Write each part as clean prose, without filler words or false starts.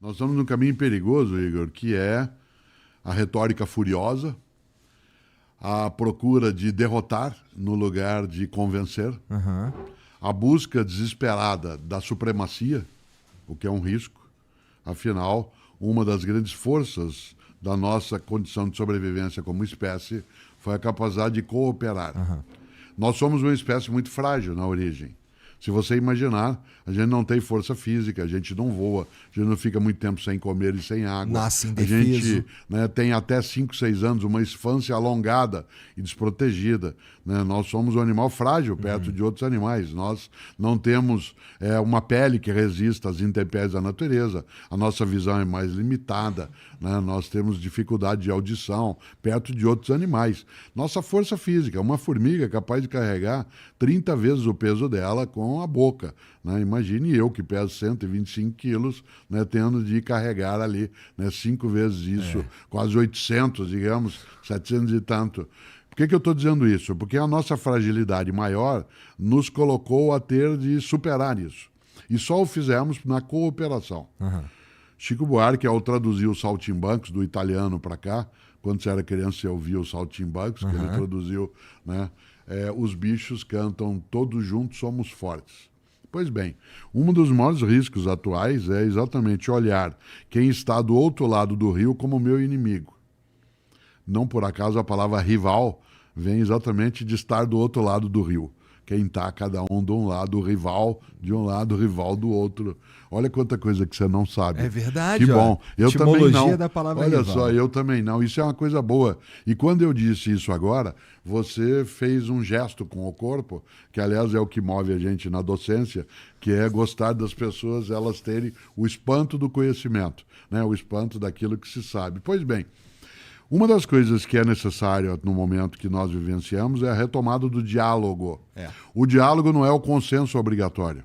Nós estamos num caminho perigoso, Igor, que é a retórica furiosa, a procura de derrotar no lugar de convencer, a busca desesperada da supremacia, o que é um risco. Afinal, uma das grandes forças da nossa condição de sobrevivência como espécie foi a capacidade de cooperar. Nós somos uma espécie muito frágil na origem. Se você imaginar, a gente não tem força física, a gente não voa, a gente não fica muito tempo sem comer e sem água. Nasce A indefeso. gente tem até 5, 6 anos uma infância alongada e desprotegida. Né? Nós somos um animal frágil perto de outros animais. Nós não temos uma pele que resista às intempéries da natureza. A nossa visão é mais limitada. Né? Nós temos dificuldade de audição perto de outros animais. Nossa força física, uma formiga é capaz de carregar 30 vezes o peso dela com a boca. Né? Imagine eu, que peso 125 quilos, né, tendo de carregar ali 5 vezes isso, quase 800, digamos, 700 e tanto. Por que eu estou dizendo isso? Porque a nossa fragilidade maior nos colocou a ter de superar isso. E só o fizemos na cooperação. Chico Buarque, ao traduzir os saltimbancos do italiano para cá, quando você era criança você ouvia os saltimbancos, que ele traduziu, né? Os bichos cantam todos juntos somos fortes. Pois bem, um dos maiores riscos atuais é exatamente olhar quem está do outro lado do rio como meu inimigo. Não por acaso a palavra rival vem exatamente de estar do outro lado do rio. Quem está cada um de um lado, rival de um lado, rival do outro. Olha quanta coisa que você não sabe. É verdade. Que bom. Eu também não. Da palavra Olha rival. só, eu também não. Isso é uma coisa boa. E quando eu disse isso agora, você fez um gesto com o corpo, que aliás é o que move a gente na docência, que é gostar das pessoas, elas terem o espanto do conhecimento, né? O espanto daquilo que se sabe. Pois bem, uma das coisas que é necessária no momento que nós vivenciamos é a retomada do diálogo. O diálogo não é o consenso obrigatório.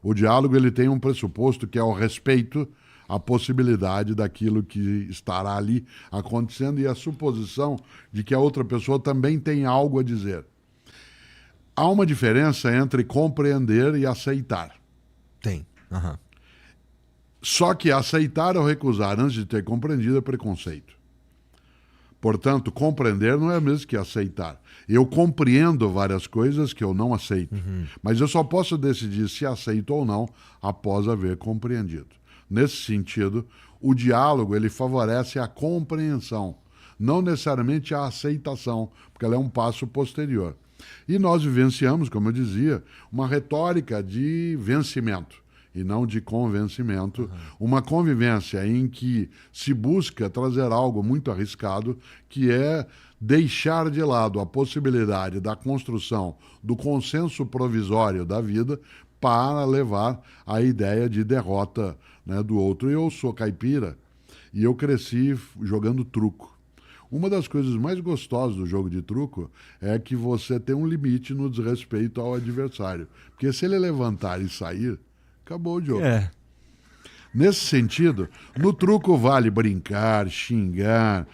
O diálogo ele tem um pressuposto que é o respeito à possibilidade daquilo que estará ali acontecendo e a suposição de que a outra pessoa também tem algo a dizer. Há uma diferença entre compreender e aceitar. Tem. Só que aceitar ou recusar antes de ter compreendido é preconceito. Portanto, compreender não é o mesmo que aceitar. Eu compreendo várias coisas que eu não aceito, mas eu só posso decidir se aceito ou não após haver compreendido. Nesse sentido, o diálogo ele favorece a compreensão, não necessariamente a aceitação, porque ela é um passo posterior. E nós vivenciamos, como eu dizia, uma retórica de vencimento e não de convencimento, uma convivência em que se busca trazer algo muito arriscado, que é deixar de lado a possibilidade da construção do consenso provisório da vida para levar a ideia de derrota, né, do outro. Eu sou caipira e eu cresci jogando truco. Uma das coisas mais gostosas do jogo de truco é que você tem um limite no desrespeito ao adversário. Porque se ele levantar e sair, acabou o jogo. Nesse sentido, no truco vale brincar, xingar,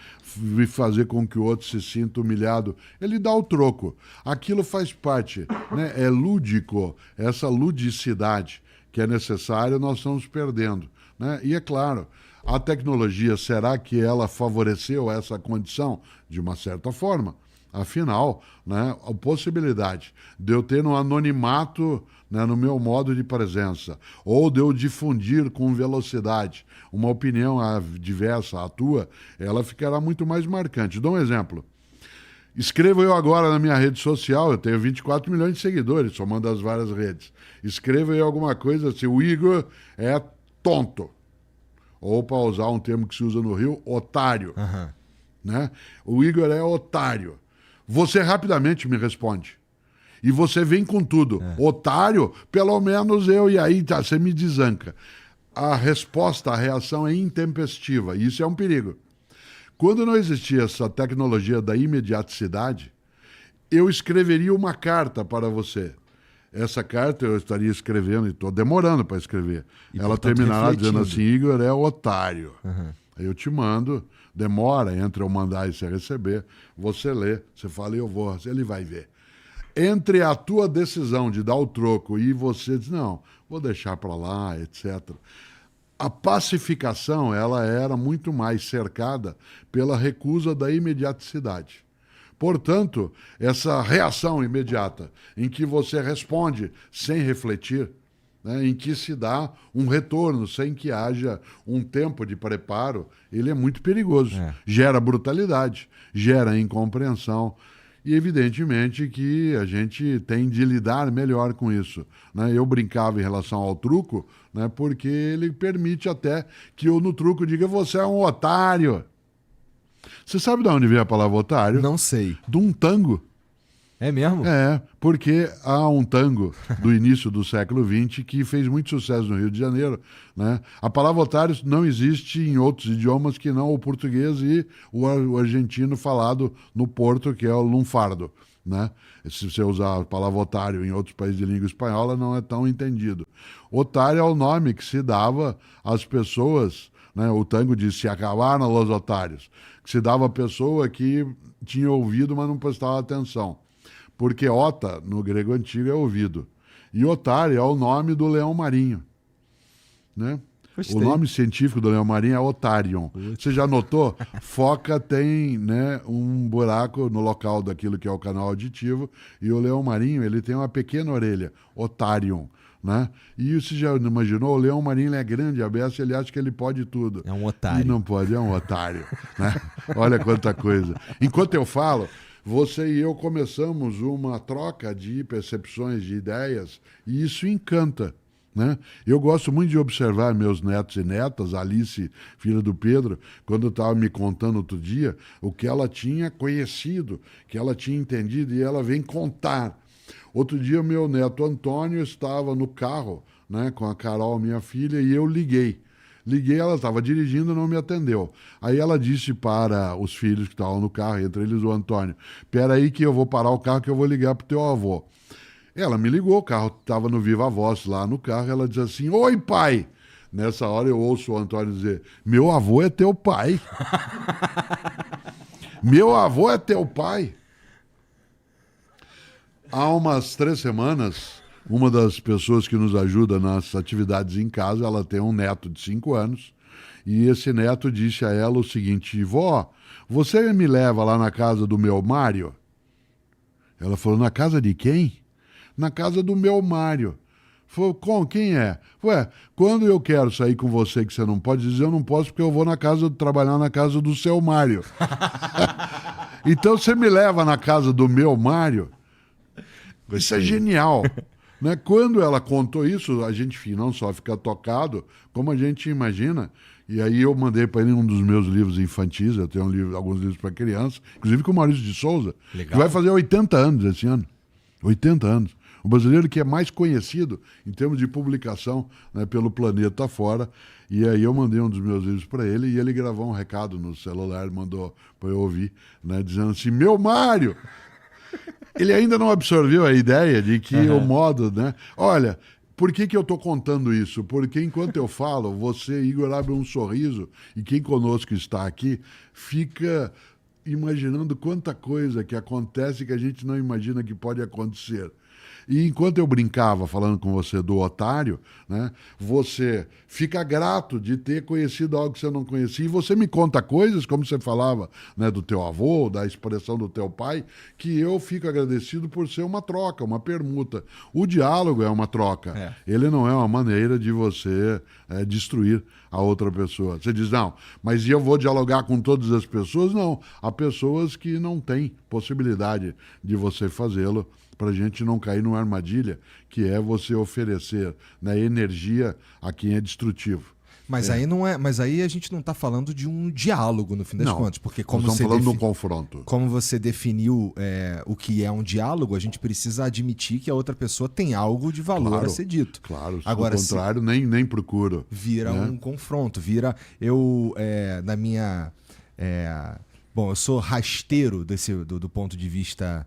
fazer com que o outro se sinta humilhado. Ele dá o troco. Aquilo faz parte, né? É lúdico. Essa ludicidade que é necessária, nós estamos perdendo, né? E é claro, a tecnologia, será que ela favoreceu essa condição? De uma certa forma. Afinal, né, a possibilidade de eu ter no anonimato, né, no meu modo de presença, ou de eu difundir com velocidade uma opinião diversa à tua, ela ficará muito mais marcante. Dou um exemplo. Escrevo eu agora na minha rede social, eu tenho 24 milhões de seguidores, somando as várias redes. Escrevo eu alguma coisa assim, o Igor é tonto. Ou, para usar um termo que se usa no Rio, otário. Né? O Igor é otário. Você rapidamente me responde. E você vem com tudo. Otário, pelo menos eu, e aí tá, você me desanca. A resposta, a reação é intempestiva, e isso é um perigo. Quando não existia essa tecnologia da imediaticidade, eu escreveria uma carta para você. Essa carta eu estaria escrevendo, e estou demorando para escrever. E, ela portanto, terminará refletindo. dizendo assim, Igor é otário. Aí eu te mando, demora entre eu mandar e você receber, você lê, você fala, eu vou, ele vai ver. Entre a tua decisão de dar o troco e você diz, não, vou deixar para lá, etc. A pacificação, ela era muito mais cercada pela recusa da imediaticidade. Portanto, essa reação imediata, em que você responde sem refletir, né, em que se dá um retorno sem que haja um tempo de preparo, ele é muito perigoso. Gera brutalidade, gera incompreensão. E evidentemente que a gente tem de lidar melhor com isso, né? Eu brincava em relação ao truco, né, porque ele permite até que eu no truco diga: você é um otário. Você sabe de onde vem a palavra otário? Não sei. De um tango. É mesmo? É, porque há um tango do início do século XX que fez muito sucesso no Rio de Janeiro, né? A palavra otário não existe em outros idiomas que não o português e o argentino falado no Porto, que é o lunfardo, né? Se você usar a palavra otário em outros países de língua espanhola, não é tão entendido. Otário é o nome que se dava às pessoas, né? O tango diz: se acabaram os otários, que se dava a pessoa que tinha ouvido, mas não prestava atenção. Porque ota, no grego antigo, é ouvido. E otário é o nome do leão marinho, né? Gostei. O nome científico do leão marinho é Otarion. Você já notou? Foca tem, né, um buraco no local daquilo que é o canal auditivo, e o leão marinho ele tem uma pequena orelha, Otarion. Né? E você já imaginou? O leão marinho ele é grande, a beça, ele acha que ele pode tudo. É um otário. E não pode, é um otário. Né? Olha quanta coisa. Enquanto eu falo, você e eu começamos uma troca de percepções, de ideias, e isso encanta. Né? Eu gosto muito de observar meus netos e netas, a Alice, filha do Pedro, quando estava me contando outro dia o que ela tinha conhecido, que ela tinha entendido, e ela vem contar. Outro dia, meu neto Antônio estava no carro, né, com a Carol, minha filha, e eu liguei. Liguei, ela estava dirigindo e não me atendeu. Aí ela disse para os filhos que estavam no carro, entre eles o Antônio: espera aí que eu vou parar o carro que eu vou ligar para o teu avô. Ela me ligou, o carro estava no Viva Voz lá no carro, ela disse assim: oi, pai! Nessa hora eu ouço o Antônio dizer: meu avô é teu pai. Meu avô é teu pai. Há umas 3 semanas, uma das pessoas que nos ajuda nas atividades em casa, ela tem um neto de 5 anos, e esse neto disse a ela o seguinte: vó, você me leva lá na casa do meu Mário? Ela falou: na casa de quem? Na casa do meu Mário. Falou: com quem é? Ué, quando eu quero sair com você, que você não pode dizer, eu não posso porque eu vou trabalhar na casa do seu Mário. Então você me leva na casa do meu Mário? Isso é genial. Né? Quando ela contou isso, a gente não só fica tocado, como a gente imagina. E aí eu mandei para ele um dos meus livros infantis, eu tenho alguns livros para criança, inclusive com o Maurício de Souza, Legal. que vai fazer 80 anos esse ano. 80 anos. O brasileiro que é mais conhecido em termos de publicação, né, pelo planeta fora. E aí eu mandei um dos meus livros para ele e ele gravou um recado no celular, mandou para eu ouvir, né, dizendo assim: meu Mário! Ele ainda não absorveu a ideia de que o modo, né? Olha, por que eu estou contando isso? Porque enquanto eu falo, você, Igor, abre um sorriso e quem conosco está aqui fica imaginando quanta coisa que acontece que a gente não imagina que pode acontecer. E enquanto eu brincava falando com você do otário, né, você fica grato de ter conhecido algo que você não conhecia. E você me conta coisas, como você falava, né, do teu avô, da expressão do teu pai, que eu fico agradecido por ser uma troca, uma permuta. O diálogo é uma troca. Ele não é uma maneira de você destruir a outra pessoa. Você diz: não, mas eu vou dialogar com todas as pessoas? Não. Há pessoas que não têm possibilidade de você fazê-lo, para a gente não cair numa armadilha, que é você oferecer, né, energia a quem é destrutivo. Mas aí não é, mas aí a gente não está falando de um diálogo no fim das contas, porque como nós você estamos falando de um confronto. Como você definiu o que é um diálogo, a gente precisa admitir que a outra pessoa tem algo de valor a ser dito. Claro, agora, ao contrário, nem procuro. Vira, né, um confronto, na minha... bom, eu sou rasteiro do ponto de vista...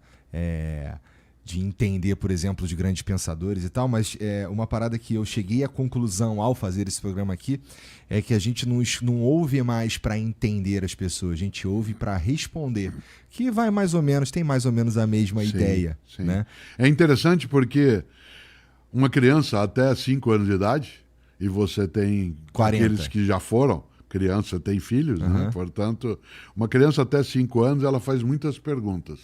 de entender, por exemplo, de grandes pensadores e tal, mas uma parada que eu cheguei à conclusão ao fazer esse programa aqui é que a gente não ouve mais para entender as pessoas, a gente ouve para responder, que tem mais ou menos a mesma ideia. Sim. Né? É interessante porque uma criança até 5 anos de idade, e você tem 40. aqueles que já foram, criança tem filhos, né? Portanto, uma criança até 5 anos, ela faz muitas perguntas.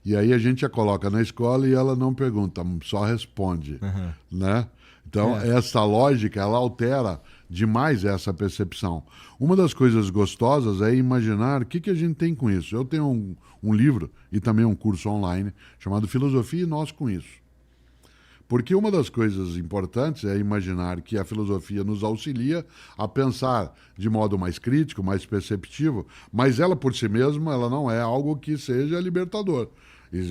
E aí a gente a coloca na escola e ela não pergunta, só responde, né? Então, essa lógica, ela altera demais essa percepção. Uma das coisas gostosas é imaginar o que a gente tem com isso. Eu tenho um livro e também um curso online chamado Filosofia e Nós com Isso. Porque uma das coisas importantes é imaginar que a filosofia nos auxilia a pensar de modo mais crítico, mais perceptivo, mas ela por si mesma ela não é algo que seja libertador.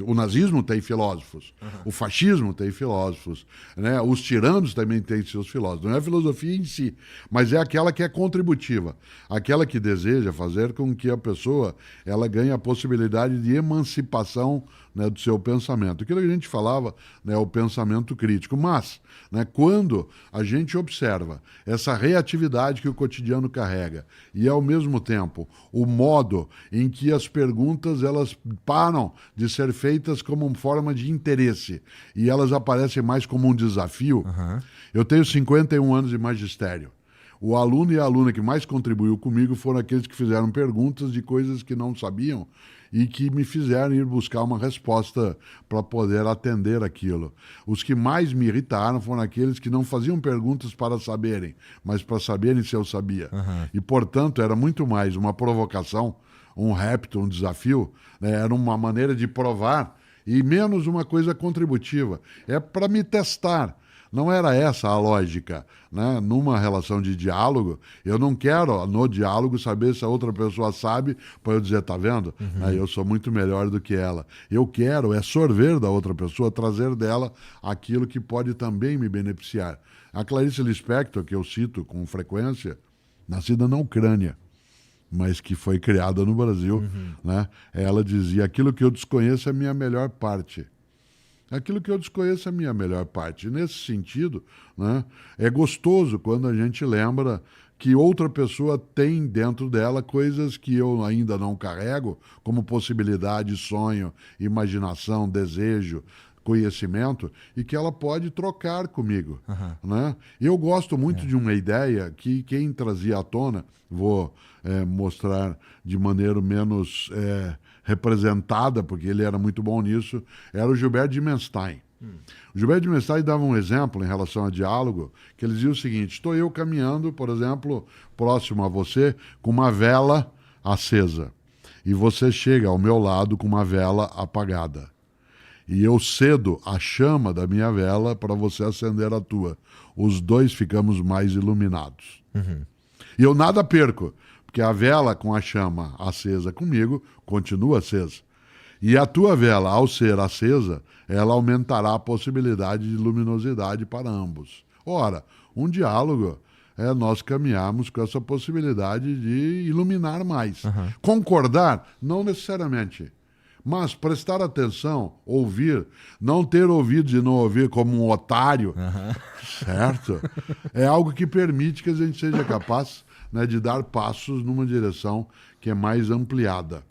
O nazismo tem filósofos, o fascismo tem filósofos, né? Os tiranos também têm seus filósofos. Não é a filosofia em si, mas é aquela que é contributiva, aquela que deseja fazer com que a pessoa ela ganhe a possibilidade de emancipação, né, do seu pensamento. Aquilo que a gente falava, né, o pensamento crítico. Mas, né, quando a gente observa essa reatividade que o cotidiano carrega e, ao mesmo tempo, o modo em que as perguntas elas param de ser feitas como forma de interesse e elas aparecem mais como um desafio. Eu tenho 51 anos de magistério. O aluno e a aluna que mais contribuiu comigo foram aqueles que fizeram perguntas de coisas que não sabiam e que me fizeram ir buscar uma resposta para poder atender aquilo. Os que mais me irritaram foram aqueles que não faziam perguntas para saberem, mas para saberem se eu sabia. E, portanto, era muito mais uma provocação, um repto, um desafio, né? Era uma maneira de provar e menos uma coisa contributiva. É para me testar. Não era essa a lógica, né? Numa relação de diálogo, eu não quero, no diálogo, saber se a outra pessoa sabe, para eu dizer, tá vendo? Eu sou muito melhor do que ela. Eu quero é sorver da outra pessoa, trazer dela aquilo que pode também me beneficiar. A Clarice Lispector, que eu cito com frequência, nascida na Ucrânia, mas que foi criada no Brasil, né? Ela dizia, aquilo que eu desconheço é a minha melhor parte. Aquilo que eu desconheço é a minha melhor parte. Nesse sentido, né, é gostoso quando a gente lembra que outra pessoa tem dentro dela coisas que eu ainda não carrego, como possibilidade, sonho, imaginação, desejo, conhecimento, e que ela pode trocar comigo. Né? Eu gosto muito de uma ideia que quem trazia à tona, vou mostrar de maneira menos representada, porque ele era muito bom nisso, era o Gilberto de Menstein. O Gilberto de Menstein dava um exemplo em relação a diálogo, que ele dizia o seguinte, estou eu caminhando, por exemplo, próximo a você, com uma vela acesa, e você chega ao meu lado com uma vela apagada. E eu cedo a chama da minha vela para você acender a tua. Os dois ficamos mais iluminados. E eu nada perco, porque a vela com a chama acesa comigo continua acesa. E a tua vela, ao ser acesa, ela aumentará a possibilidade de luminosidade para ambos. Ora, um diálogo é nós caminharmos com essa possibilidade de iluminar mais. Concordar, não necessariamente. Mas prestar atenção, ouvir, não ter ouvido e não ouvir como um otário, certo? É algo que permite que a gente seja capaz, né, de dar passos numa direção que é mais ampliada.